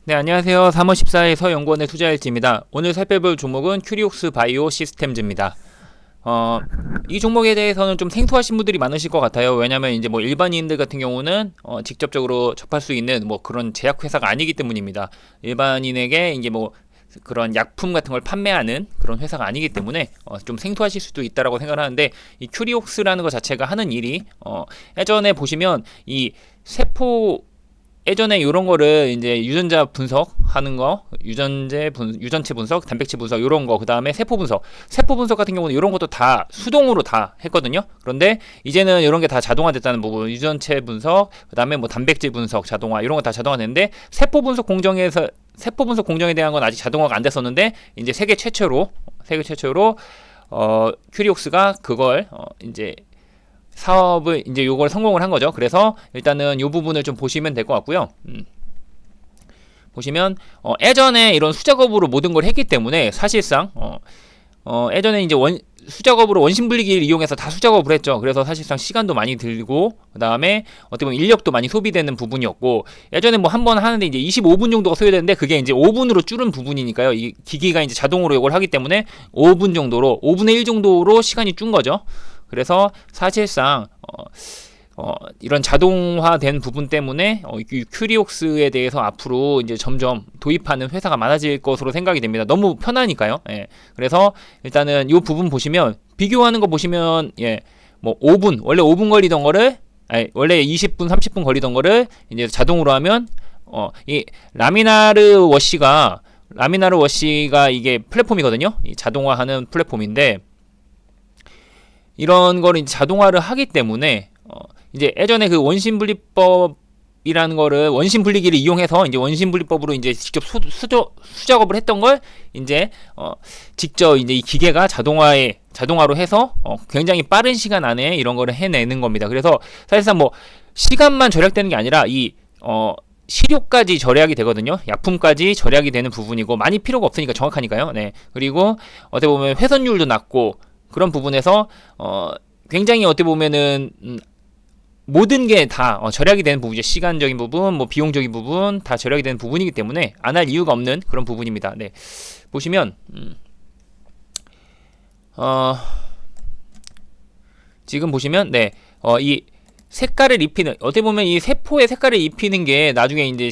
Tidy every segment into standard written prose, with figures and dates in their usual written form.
네, 안녕하세요. 3월 14일 서연구원의 투자일지입니다. 오늘 살펴볼 종목은 큐리옥스 바이오 시스템즈입니다. 이 종목에 대해서는 좀 생소하신 분들이 많으실 것 같아요. 왜냐면 이제 뭐 일반인들 같은 경우는 직접적으로 접할 수 있는 뭐 그런 제약회사가 아니기 때문입니다. 일반인에게 이제 뭐 그런 약품 같은 걸 판매하는 그런 회사가 아니기 때문에 좀 생소하실 수도 있다라고 생각을 하는데, 이 큐리옥스라는 것 자체가 하는 일이 예전에 보시면 이 세포 예전에 이런 거를 이제 유전자 분석하는 거, 유전체 분석, 단백질 분석 이런 거, 그 다음에 세포 분석 같은 경우는 이런 것도 다 수동으로 다 했거든요. 그런데 이제는 이런 게 다 자동화됐다는 부분, 유전체 분석, 그 다음에 뭐 단백질 분석 자동화 이런 거 다 자동화됐는데, 세포 분석 공정에 대한 건 아직 자동화가 안 됐었는데, 이제 세계 최초로 큐리옥스가 그걸 이제 사업을 이제 요걸 성공을 한 거죠. 그래서 일단은 요 부분을 좀 보시면 될 것 같고요. 보시면 예전에 이런 수작업으로 모든 걸 했기 때문에 사실상 예전에 이제 수작업으로 원심 분리기를 이용해서 다 수작업을 했죠. 그래서 사실상 시간도 많이 들고, 그 다음에 어떻게 보면 인력도 많이 소비되는 부분이었고, 예전에 뭐 한 번 하는데 이제 25분 정도가 소요되는데, 그게 이제 5분으로 줄은 부분이니까요. 이 기기가 이제 자동으로 이걸 하기 때문에 5분의 1 정도로 시간이 준 거죠. 그래서 사실상 이런 자동화된 부분 때문에 이 큐리옥스에 대해서 앞으로 이제 점점 도입하는 회사가 많아질 것으로 생각이 됩니다. 너무 편하니까요. 예. 그래서 일단은 이 부분 보시면, 비교하는 거 보시면, 예, 뭐 5분, 원래 5분 걸리던 거를, 원래 20분, 30분 걸리던 거를 이제 자동으로 하면, 이 라미나르 워시가 이게 플랫폼이거든요. 이 자동화하는 플랫폼인데, 이런 거를 이제 자동화를 하기 때문에 이제 예전에 그 원심분리법이라는 거를, 원심분리기를 이용해서 이제 원심분리법으로 이제 직접 수작업을 했던 걸 이제 직접 이제 이 기계가 자동화로 해서 굉장히 빠른 시간 안에 이런 거를 해내는 겁니다. 그래서 사실상 뭐 시간만 절약되는 게 아니라 이 시료까지 절약이 되거든요. 약품까지 절약이 되는 부분이고, 많이 필요가 없으니까 정확하니까요. 네. 그리고 어떻게 보면 회선율도 낮고, 그런 부분에서 굉장히 어떻게 보면은 모든 게 다 절약이 되는 부분이죠. 시간적인 부분, 뭐 비용적인 부분 다 절약이 되는 부분이기 때문에 안 할 이유가 없는 그런 부분입니다. 네. 보시면 지금 보시면, 네, 이 색깔을 입히는, 어떻게 보면 이 세포의 색깔을 입히는 게 나중에 이제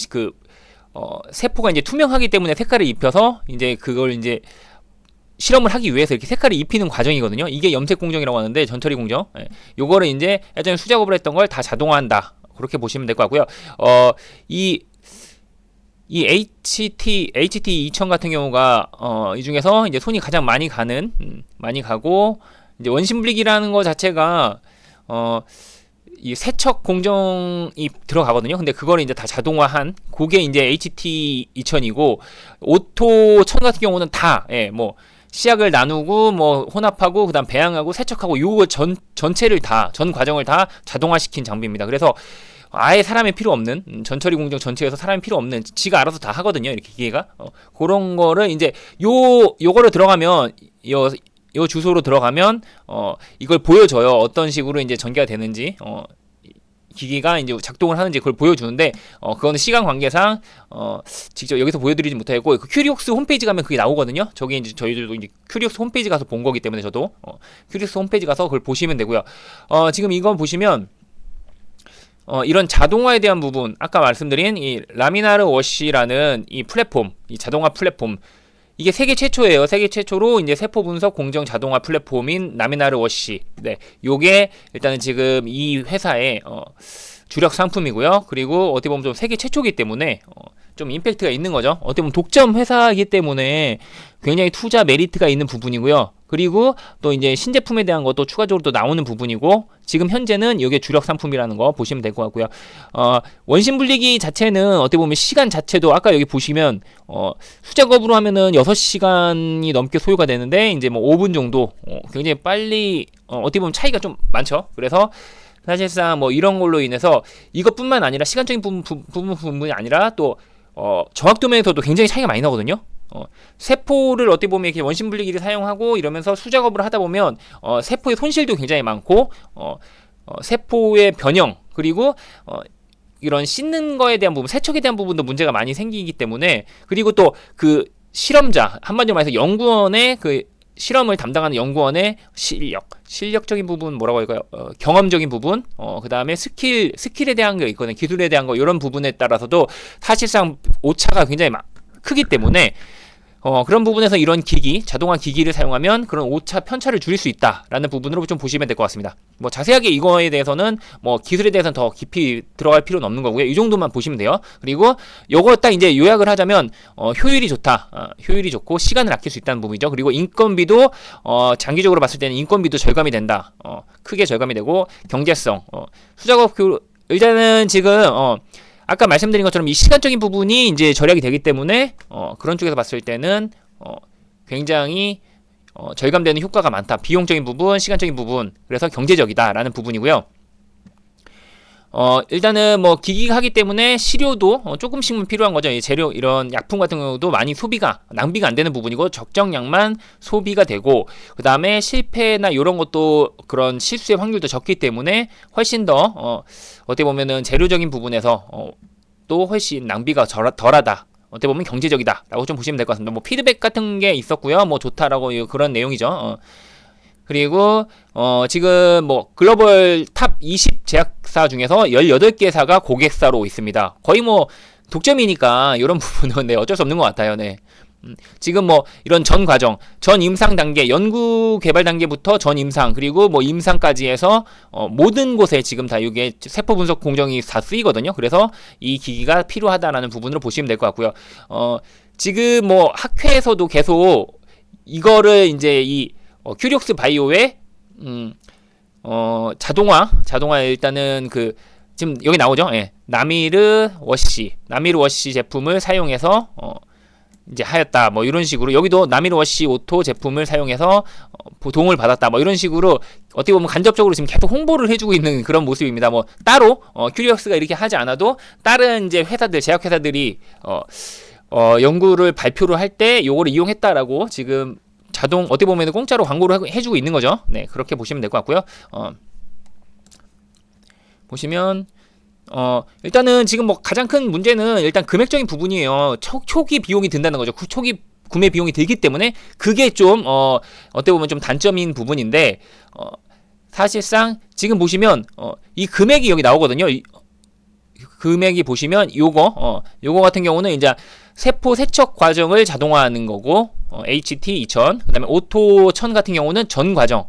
세포가 이제 투명하기 때문에 색깔을 입혀서 이제 그걸 이제 실험을 하기 위해서 이렇게 색깔을 입히는 과정이거든요. 이게 염색 공정이라고 하는데, 전처리 공정. 예. 요거를 이제 예전에 수작업을 했던 걸 다 자동화한다. 그렇게 보시면 될 것 같고요. 이 HT2000 같은 경우가 이 중에서 이제 손이 가장 많이 가고, 이제 원심분리기라는 거 자체가 이 세척 공정이 들어가거든요. 근데 그거를 이제 다 자동화한 그게 이제 HT2000이고, 오토 1000 같은 경우는 다, 예, 뭐 씨약을 나누고 뭐 혼합하고 그다음 배양하고 세척하고 요거 전체를 다, 전 과정을 다 자동화시킨 장비입니다. 그래서 아예 사람이 필요 없는, 전처리 공정 전체에서 사람이 필요 없는, 지가 알아서 다 하거든요. 이렇게 기계가 그런 거를 이제 요거를 들어가면, 요 주소로 들어가면 이걸 보여줘요. 어떤 식으로 이제 전개가 되는지, 기기가 이제 작동을 하는지 그걸 보여주는데, 그거는 시간 관계상 직접 여기서 보여드리지 못하고, 그 큐리옥스 홈페이지 가면 그게 나오거든요. 저기 이제 저희들도 이제 큐리옥스 홈페이지 가서 본 거기 때문에, 저도 큐리옥스 홈페이지 가서 그걸 보시면 되고요. 지금 이건 보시면 이런 자동화에 대한 부분, 아까 말씀드린 이 라미나르 워시라는 이 플랫폼, 이 자동화 플랫폼, 이게 세계 최초예요. 세계 최초로 이제 세포 분석 공정 자동화 플랫폼인 라미나르 워시. 네, 요게 일단은 지금 이 회사의 주력 상품이고요. 그리고 어떻게 보면 좀 세계 최초이기 때문에 좀 임팩트가 있는 거죠. 어떻게 보면 독점 회사이기 때문에 굉장히 투자 메리트가 있는 부분이고요. 그리고 또 이제 신제품에 대한 것도 추가적으로 또 나오는 부분이고, 지금 현재는 이게 주력 상품이라는 거 보시면 될 것 같고요. 원심 분리기 자체는 어떻게 보면 시간 자체도 아까 여기 보시면 수작업으로 하면은 6시간이 넘게 소요가 되는데, 이제 뭐 5분 정도 굉장히 빨리, 어떻게 보면 차이가 좀 많죠. 그래서 사실상 뭐 이런 걸로 인해서 이것뿐만 아니라 시간적인 부분이 아니라 또 정확도 면에서도 굉장히 차이가 많이 나거든요. 세포를 어떻게 보면 이렇게 원심 분리기를 사용하고 이러면서 수작업을 하다 보면 세포의 손실도 굉장히 많고, 세포의 변형, 그리고 이런 씻는 거에 대한 부분, 세척에 대한 부분도 문제가 많이 생기기 때문에, 그리고 또 그 실험자, 한마디로 말해서 연구원의 그 실험을 담당하는 연구원의 실력적인 부분 뭐라고 할까요? 경험적인 부분, 그 다음에 스킬에 대한 거 있거든요. 기술에 대한 거, 이런 부분에 따라서도 사실상 오차가 굉장히 크기 때문에, 그런 부분에서 이런 자동화 기기를 사용하면 그런 오차 편차를 줄일 수 있다라는 부분으로 좀 보시면 될 것 같습니다. 뭐 자세하게 이거에 대해서는 뭐 기술에 대해서는 더 깊이 들어갈 필요는 없는 거고요. 이 정도만 보시면 돼요. 그리고 요거 딱 이제 요약을 하자면, 효율이 좋다. 효율이 좋고 시간을 아낄 수 있다는 부분이죠. 그리고 인건비도, 장기적으로 봤을 때는 인건비도 절감이 된다. 크게 절감이 되고, 경제성, 수작업 일단은 지금, 아까 말씀드린 것처럼 이 시간적인 부분이 이제 절약이 되기 때문에, 그런 쪽에서 봤을 때는 굉장히 절감되는 효과가 많다. 비용적인 부분, 시간적인 부분, 그래서 경제적이다라는 부분이고요. 일단은 뭐 기기가 하기 때문에 시료도 조금씩만 필요한 거죠. 이 재료, 이런 약품 같은 경우도 많이 낭비가 안 되는 부분이고, 적정량만 소비가 되고, 그 다음에 실패나 이런 것도, 그런 실수의 확률도 적기 때문에 훨씬 더 어떻게 보면은 재료적인 부분에서 또 훨씬 낭비가 덜하다. 어떻게 보면 경제적이다라고 좀 보시면 될 것 같습니다. 뭐 피드백 같은 게 있었고요. 뭐 좋다라고 그런 내용이죠. 그리고 지금 뭐 글로벌 탑 20 제약사 중에서 18개사가 고객사로 있습니다. 거의 뭐 독점이니까 이런 부분은 네, 어쩔 수 없는 것 같아요. 네. 지금 뭐 이런 전 과정, 전 임상 단계, 연구 개발 단계부터 전 임상, 그리고 뭐 임상까지 해서 모든 곳에 지금 다 이게 세포 분석 공정이 다 쓰이거든요. 그래서 이 기기가 필요하다라는 부분으로 보시면 될 것 같고요. 지금 뭐 학회에서도 계속 이거를 이제 이 큐리옥스 바이오의 자동화 일단은 그 지금 여기 나오죠. 예. 나미르 워시 제품을 사용해서 이제 하였다. 뭐 이런 식으로 여기도 나미르 워시 오토 제품을 사용해서 도움을 받았다. 뭐 이런 식으로 어떻게 보면 간접적으로 지금 계속 홍보를 해주고 있는 그런 모습입니다. 뭐 따로 큐리옥스가 이렇게 하지 않아도 다른 이제 회사들, 제약 회사들이 연구를 발표를 할 때 요거를 이용했다라고 지금 어떻게 보면 공짜로 광고를 해주고 있는 거죠. 네, 그렇게 보시면 될 것 같고요. 보시면 일단은 지금 뭐 가장 큰 문제는 일단 금액적인 부분이에요. 초기 비용이 든다는 거죠. 초기 구매 비용이 들기 때문에 그게 좀 어떻게 보면 좀 단점인 부분인데, 사실상 지금 보시면 이 금액이 여기 나오거든요. 금액이 보시면 요거 같은 경우는 이제 세포 세척 과정을 자동화하는 거고, HT 2000, 그 다음에 오토 1000 같은 경우는 전 과정,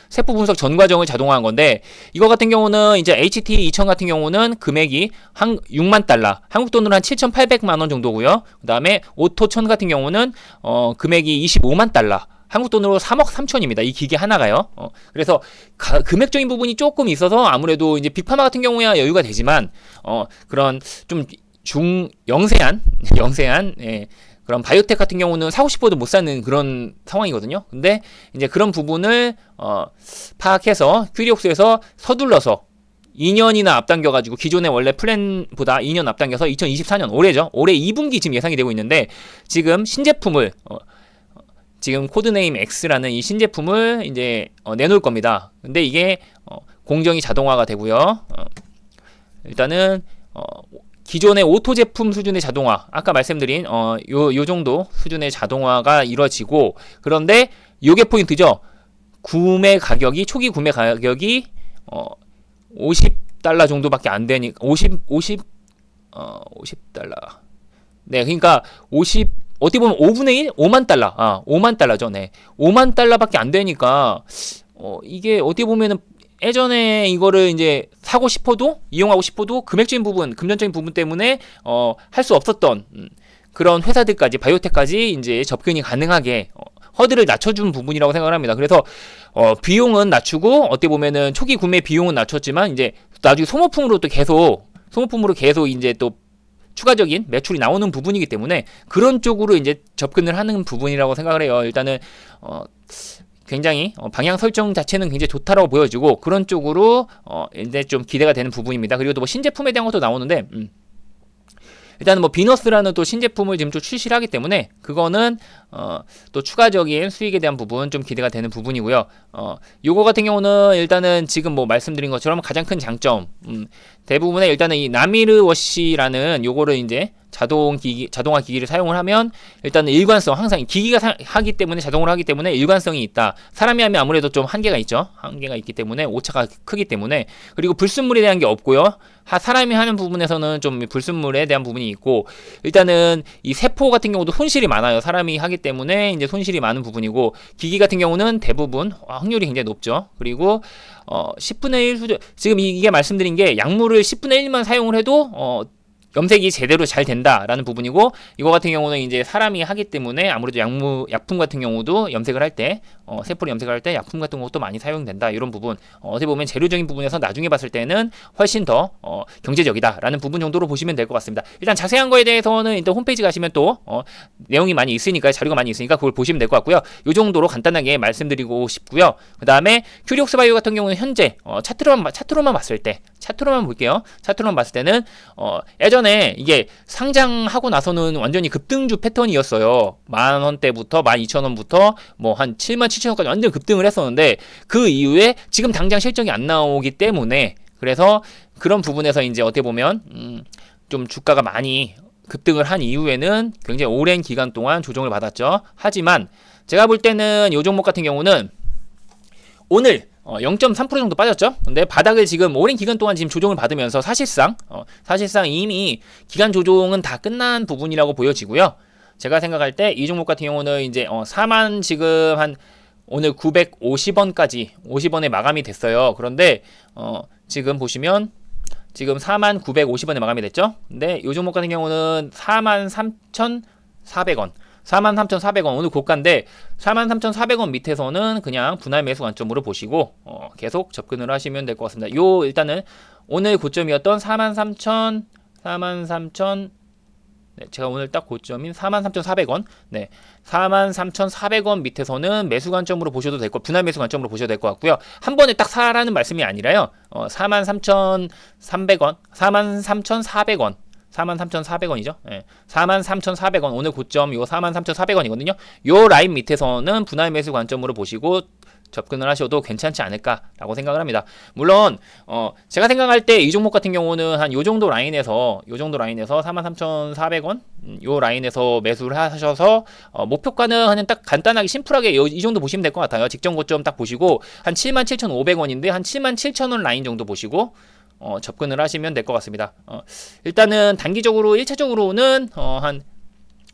세포 분석 전 과정을 자동화한 건데, 이거 같은 경우는 이제 HT 2000 같은 경우는 금액이 한 6만 달러, 한국 돈으로 한 7,800만 원 정도고요. 그 다음에 오토 1000 같은 경우는 금액이 25만 달러, 한국 돈으로 3억 3천입니다. 이 기계 하나가요. 그래서 금액적인 부분이 조금 있어서 아무래도 이제 빅파마 같은 경우야 여유가 되지만, 그런 좀 영세한 예, 그런 바이오텍 같은 경우는 사고 싶어도 못 사는 그런 상황이거든요. 근데 이제 그런 부분을 파악해서 큐리옥스에서 서둘러서 2년이나 앞당겨가지고 기존의 원래 플랜보다 2년 앞당겨서 2024년 올해죠. 올해 2분기 지금 예상이 되고 있는데, 지금 신제품을 지금 코드네임 X라는 이 신제품을 이제 내놓을 겁니다. 근데 이게 공정이 자동화가 되고요. 일단은 기존의 오토 제품 수준의 자동화, 아까 말씀드린 요 정도 수준의 자동화가 이루어지고, 그런데 요게 포인트죠. 초기 구매 가격이 50달러 정도밖에 안 되니까 50달러. 네, 그러니까 어떻게 보면 5분의 1? 5만 달러. 5만 달러죠. 네. 5만 달러밖에 안 되니까 이게 어떻게 보면은 예전에 이거를 이제 사고 싶어도, 이용하고 싶어도 금액적인 부분, 금전적인 부분 때문에 할 수 없었던 그런 회사들까지, 바이오텍까지 이제 접근이 가능하게 허들을 낮춰준 부분이라고 생각을 합니다. 그래서 비용은 낮추고, 어떻게 보면은 초기 구매 비용은 낮췄지만 이제 나중에 소모품으로 계속 이제 또 추가적인 매출이 나오는 부분이기 때문에 그런 쪽으로 이제 접근을 하는 부분이라고 생각을 해요. 일단은 굉장히 방향 설정 자체는 굉장히 좋다라고 보여지고, 그런 쪽으로 이제 좀 기대가 되는 부분입니다. 그리고 또 뭐 신제품에 대한 것도 나오는데, 일단은 뭐 비너스라는 또 신제품을 지금 또 출시를 하기 때문에 그거는 또 추가적인 수익에 대한 부분 좀 기대가 되는 부분이고요. 요거 같은 경우는 일단은 지금 뭐 말씀드린 것처럼 가장 큰 장점, 대부분의 일단은 이 나미르 워시라는 요거를 이제 자동화 기기를 사용을 하면 일단은 일관성, 항상 기기가 하기 때문에 자동으로 하기 때문에 일관성이 있다. 사람이 하면 아무래도 좀 한계가 있죠. 한계가 있기 때문에 오차가 크기 때문에. 그리고 불순물에 대한 게 없고요. 사람이 하는 부분에서는 좀 불순물에 대한 부분이 있고, 일단은 이 세포 같은 경우도 손실이 많아요. 사람이 하기 때문에 이제 손실이 많은 부분이고, 기기 같은 경우는 대부분 확률이 굉장히 높죠. 그리고 10분의 1 수준, 지금 이게 말씀드린 게 약물을 10분의 1만 사용을 해도 염색이 제대로 잘 된다라는 부분이고, 이거 같은 경우는 이제 사람이 하기 때문에 아무래도 약품 같은 경우도 염색을 할 때, 세포를 염색할 때 약품 같은 것도 많이 사용된다. 이런 부분, 어떻게 보면 재료적인 부분에서 나중에 봤을 때는 훨씬 더 경제적이다라는 부분 정도로 보시면 될 것 같습니다. 일단 자세한 거에 대해서는 일단 홈페이지 가시면 또 내용이 많이 있으니까, 자료가 많이 있으니까 그걸 보시면 될 것 같고요. 이 정도로 간단하게 말씀드리고 싶고요. 그 다음에 큐리옥스 바이오 같은 경우는 현재 차트로만 봤을 때, 차트로만 볼게요. 차트로만 봤을 때는 예전에 이게 상장하고 나서는 완전히 급등주 패턴이었어요. 10,000원대부터 12,000원부터 뭐 한 77,000원까지 완전 급등을 했었는데, 그 이후에 지금 당장 실적이 안 나오기 때문에, 그래서 그런 부분에서 이제 어떻게 보면 좀 주가가 많이 급등을 한 이후에는 굉장히 오랜 기간 동안 조정을 받았죠. 하지만 제가 볼 때는 이 종목 같은 경우는 오늘 0.3% 정도 빠졌죠. 근데 바닥을 지금 오랜 기간 동안 지금 조정을 받으면서 사실상 이미 기간 조정은 다 끝난 부분이라고 보여지고요. 제가 생각할 때 이 종목 같은 경우는 이제 4만 지금 한 오늘 950원까지 50원에 마감이 됐어요. 그런데 지금 보시면 지금 4만 950원에 마감이 됐죠. 근데 이 종목 같은 경우는 4만 3,400원 43,400원 오늘 고가인데, 43,400원 밑에서는 그냥 분할 매수 관점으로 보시고 계속 접근을 하시면 될 것 같습니다. 요 일단은 오늘 고점이었던 43,000 네, 제가 오늘 딱 고점인 43,400원, 네, 43,400원 밑에서는 매수 관점으로 보셔도 될 것, 분할 매수 관점으로 보셔도 될 것 같고요. 한 번에 딱 사라는 말씀이 아니라요. 43,300원, 43,400원 43,400원이죠. 예. 43,400원 오늘 고점 요 43,400원이거든요. 요 라인 밑에서는 분할 매수 관점으로 보시고 접근을 하셔도 괜찮지 않을까라고 생각을 합니다. 물론 제가 생각할 때 이 종목 같은 경우는 한 요 정도 라인에서 43,400원 요 라인에서 매수를 하셔서 목표가는 그냥 딱 간단하게 심플하게 이 정도 보시면 될 것 같아요. 직전 고점 딱 보시고 한 77,500원인데 한 77,000원 라인 정도 보시고 접근을 하시면 될 것 같습니다. 일단은 단기적으로 1차적으로는 한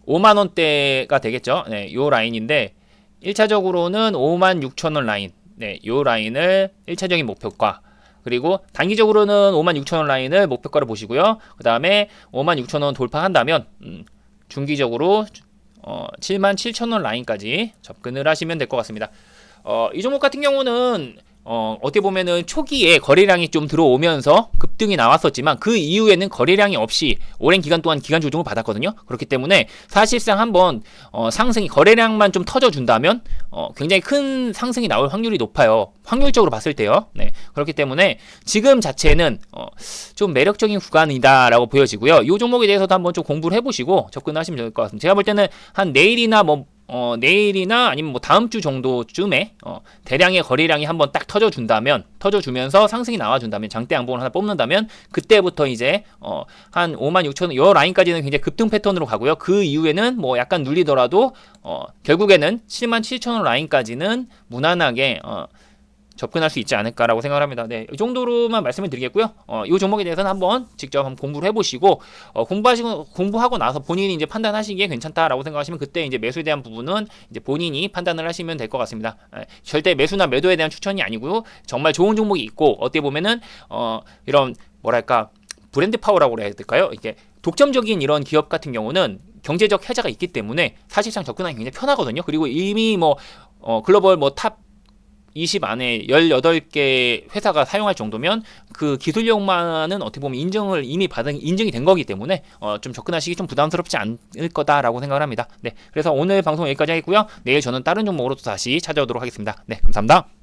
5만원대가 되겠죠. 네, 요 라인인데 1차적으로는 56,000원 라인, 네, 요 라인을 1차적인 목표가, 그리고 단기적으로는 56,000원 라인을 목표가로 보시고요. 그 다음에 56,000원 돌파한다면 중기적으로 77,000원 라인까지 접근을 하시면 될 것 같습니다. 이 종목 같은 경우는 어떻게 보면은 초기에 거래량이 좀 들어오면서 급등이 나왔었지만 그 이후에는 거래량이 없이 오랜 기간 동안 기간 조정을 받았거든요. 그렇기 때문에 사실상 한번 상승이 거래량만 좀 터져준다면 굉장히 큰 상승이 나올 확률이 높아요. 확률적으로 봤을 때요. 네, 그렇기 때문에 지금 자체는 좀 매력적인 구간이다라고 보여지고요. 이 종목에 대해서도 한번 좀 공부를 해보시고 접근하시면 될 것 같습니다. 제가 볼 때는 한 내일이나 내일이나 아니면 뭐 다음 주 정도쯤에 대량의 거래량이 한번 딱 터져주면서 상승이 나와준다면, 장대 양봉을 하나 뽑는다면 그때부터 이제 한 56,000원 요 라인까지는 굉장히 급등 패턴으로 가고요. 그 이후에는 뭐 약간 눌리더라도 결국에는 77,000원 라인까지는 무난하게 접근할 수 있지 않을까라고 생각을 합니다. 네, 이 정도로만 말씀을 드리겠고요. 이 종목에 대해서는 한번 직접 한번 공부를 해보시고 공부하고 나서 본인이 이제 판단하시기에 괜찮다라고 생각하시면 그때 이제 매수에 대한 부분은 이제 본인이 판단을 하시면 될 것 같습니다. 절대 매수나 매도에 대한 추천이 아니고요. 정말 좋은 종목이 있고 어떻게 보면은 이런 뭐랄까 브랜드 파워라고 해야 될까요? 이게 독점적인 이런 기업 같은 경우는 경제적 혜자가 있기 때문에 사실상 접근하기 굉장히 편하거든요. 그리고 이미 글로벌 탑 20 안에 18개 회사가 사용할 정도면 그 기술력만은 어떻게 보면 인정이 된 거기 때문에 좀 접근하시기 좀 부담스럽지 않을 거다라고 생각을 합니다. 네, 그래서 오늘 방송 여기까지 하겠고요. 내일 저는 다른 종목으로 또 다시 찾아오도록 하겠습니다. 네, 감사합니다.